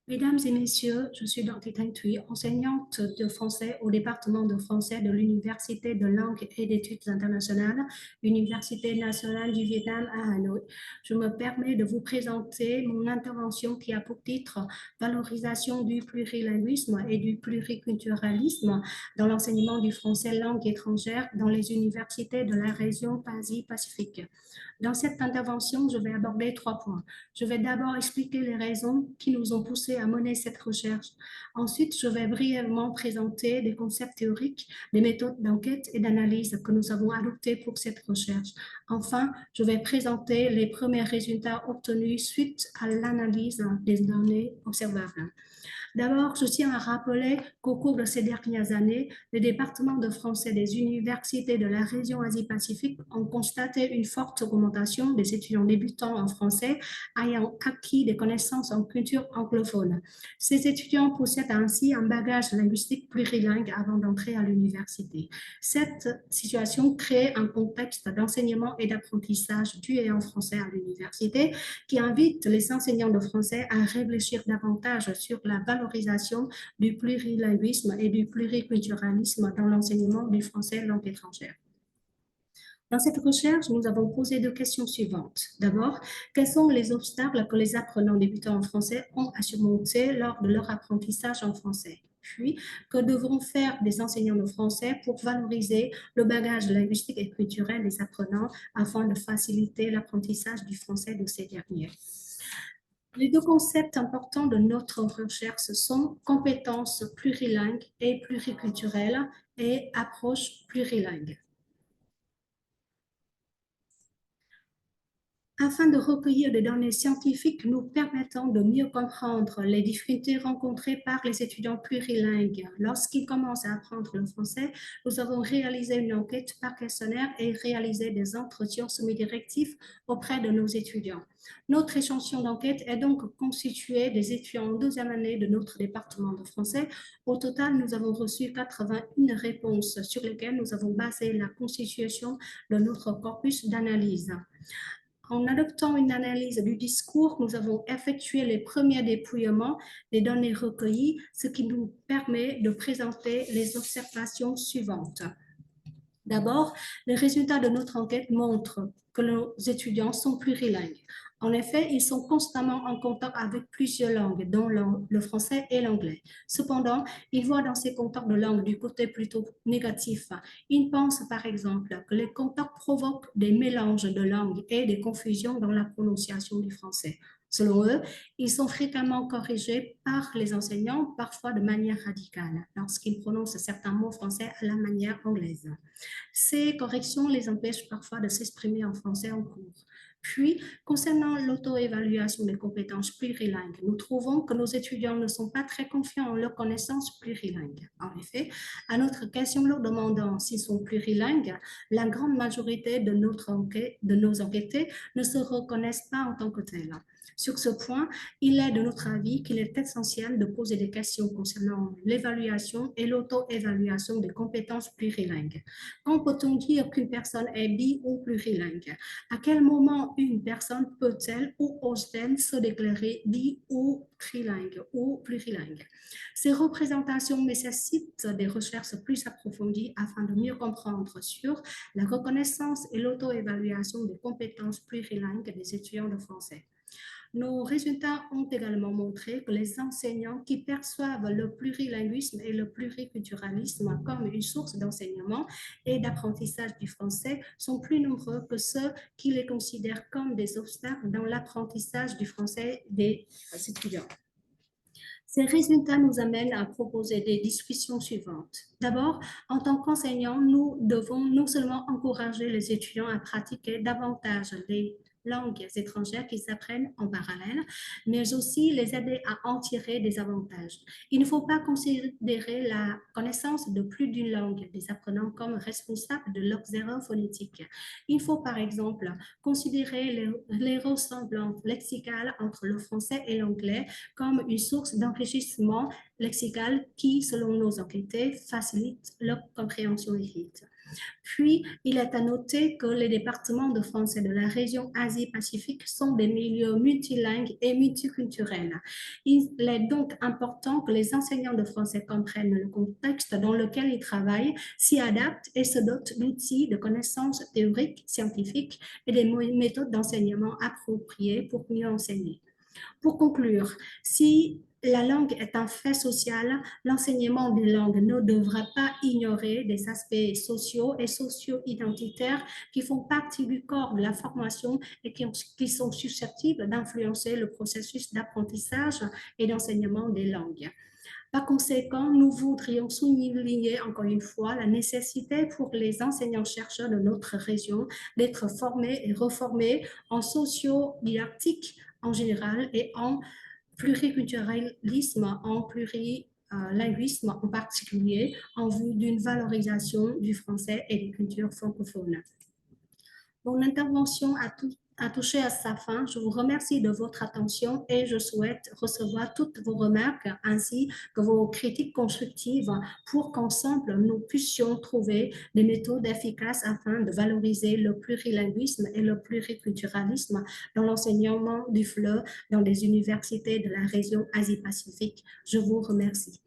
Mesdames et messieurs, je suis Dr. Thanh Thuy, enseignante de français au département de français de l'Université de langue et d'études internationales, Université nationale du Vietnam à Hanoï. Je me permets de vous présenter mon intervention qui a pour titre Valorisation du plurilinguisme et du pluriculturalisme dans l'enseignement du français langue étrangère dans les universités de la région Asie-Pacifique. Dans cette intervention, je vais aborder 3 points. Je vais d'abord expliquer les raisons qui nous ont poussés à mener cette recherche. Ensuite, je vais brièvement présenter des concepts théoriques, des méthodes d'enquête et d'analyse que nous avons adoptées pour cette recherche. Enfin, je vais présenter les premiers résultats obtenus suite à l'analyse des données observables. D'abord, je tiens à rappeler qu'au cours de ces dernières années, les départements de français des universités de la région Asie-Pacifique ont constaté une forte augmentation des étudiants débutants en français ayant acquis des connaissances en culture anglophone. Ces étudiants possèdent ainsi un bagage linguistique plurilingue avant d'entrer à l'université. Cette situation crée un contexte d'enseignement et d'apprentissage du et en français à l'université qui invite les enseignants de français à réfléchir davantage sur la valorisation du plurilinguisme et du pluriculturalisme dans l'enseignement du français langue étrangère. Dans cette recherche, nous avons posé 2 questions suivantes. D'abord, quels sont les obstacles que les apprenants débutants en français ont à surmonter lors de leur apprentissage en français? Puis, que devront faire des enseignants de français pour valoriser le bagage linguistique et culturel des apprenants afin de faciliter l'apprentissage du français de ces derniers? Les 2 concepts importants de notre recherche sont compétences plurilingues et pluriculturelles et approche plurilingue. Afin de recueillir des données scientifiques nous permettant de mieux comprendre les difficultés rencontrées par les étudiants plurilingues lorsqu'ils commencent à apprendre le français, nous avons réalisé une enquête par questionnaire et réalisé des entretiens semi-directifs auprès de nos étudiants. Notre échantillon d'enquête est donc constitué des étudiants en 2e année de notre département de français. Au total, nous avons reçu 81 réponses sur lesquelles nous avons basé la constitution de notre corpus d'analyse. En adoptant une analyse du discours, nous avons effectué les premiers dépouillements des données recueillies, ce qui nous permet de présenter les observations suivantes. D'abord, les résultats de notre enquête montrent que nos étudiants sont plurilingues. En effet, ils sont constamment en contact avec plusieurs langues, dont le français et l'anglais. Cependant, ils voient dans ces contacts de langue du côté plutôt négatif. Ils pensent par exemple que les contacts provoquent des mélanges de langues et des confusions dans la prononciation du français. Selon eux, ils sont fréquemment corrigés par les enseignants, parfois de manière radicale, lorsqu'ils prononcent certains mots français à la manière anglaise. Ces corrections les empêchent parfois de s'exprimer en français en cours. Puis, concernant l'auto-évaluation des compétences plurilingues, nous trouvons que nos étudiants ne sont pas très confiants en leurs connaissances plurilingues. En effet, à notre question leur demandant s'ils sont plurilingues, la grande majorité de nos enquêtés ne se reconnaissent pas en tant que tels. Sur ce point, il est de notre avis qu'il est essentiel de poser des questions concernant l'évaluation et l'auto-évaluation des compétences plurilingues. Quand peut-on dire qu'une personne est bi ou plurilingue? À quel moment une personne peut-elle ou ose-t-elle se déclarer bi ou trilingue ou plurilingue? Ces représentations nécessitent des recherches plus approfondies afin de mieux comprendre sur la reconnaissance et l'auto-évaluation des compétences plurilingues des étudiants de français. Nos résultats ont également montré que les enseignants qui perçoivent le plurilinguisme et le pluriculturalisme comme une source d'enseignement et d'apprentissage du français sont plus nombreux que ceux qui les considèrent comme des obstacles dans l'apprentissage du français des étudiants. Ces résultats nous amènent à proposer des discussions suivantes. D'abord, en tant qu'enseignants, nous devons non seulement encourager les étudiants à pratiquer davantage les langues étrangères qu'ils apprennent en parallèle, mais aussi les aider à en tirer des avantages. Il ne faut pas considérer la connaissance de plus d'une langue des apprenants comme responsable de leurs erreurs phonétiques. Il faut par exemple considérer les ressemblances lexicales entre le français et l'anglais comme une source d'enrichissement lexical qui, selon nos enquêtés, facilite leur compréhension écrite. Puis, il est à noter que les départements de français de la région Asie-Pacifique sont des milieux multilingues et multiculturels. Il est donc important que les enseignants de français comprennent le contexte dans lequel ils travaillent, s'y adaptent et se dotent d'outils, de connaissances théoriques, scientifiques et des méthodes d'enseignement appropriées pour mieux enseigner. Pour conclure, si la langue est un fait social, l'enseignement des langues ne devra pas ignorer des aspects sociaux et socio-identitaires qui font partie du corps de la formation et qui sont susceptibles d'influencer le processus d'apprentissage et d'enseignement des langues. Par conséquent, nous voudrions souligner encore une fois la nécessité pour les enseignants-chercheurs de notre région d'être formés et reformés en socio-didactique en général et en pluriculturalisme, en plurilinguisme en particulier, en vue d'une valorisation du français et des cultures francophones. Mon intervention a touché à sa fin. Je vous remercie de votre attention et je souhaite recevoir toutes vos remarques ainsi que vos critiques constructives pour qu'ensemble nous puissions trouver des méthodes efficaces afin de valoriser le plurilinguisme et le pluriculturalisme dans l'enseignement du FLE dans les universités de la région Asie-Pacifique. Je vous remercie.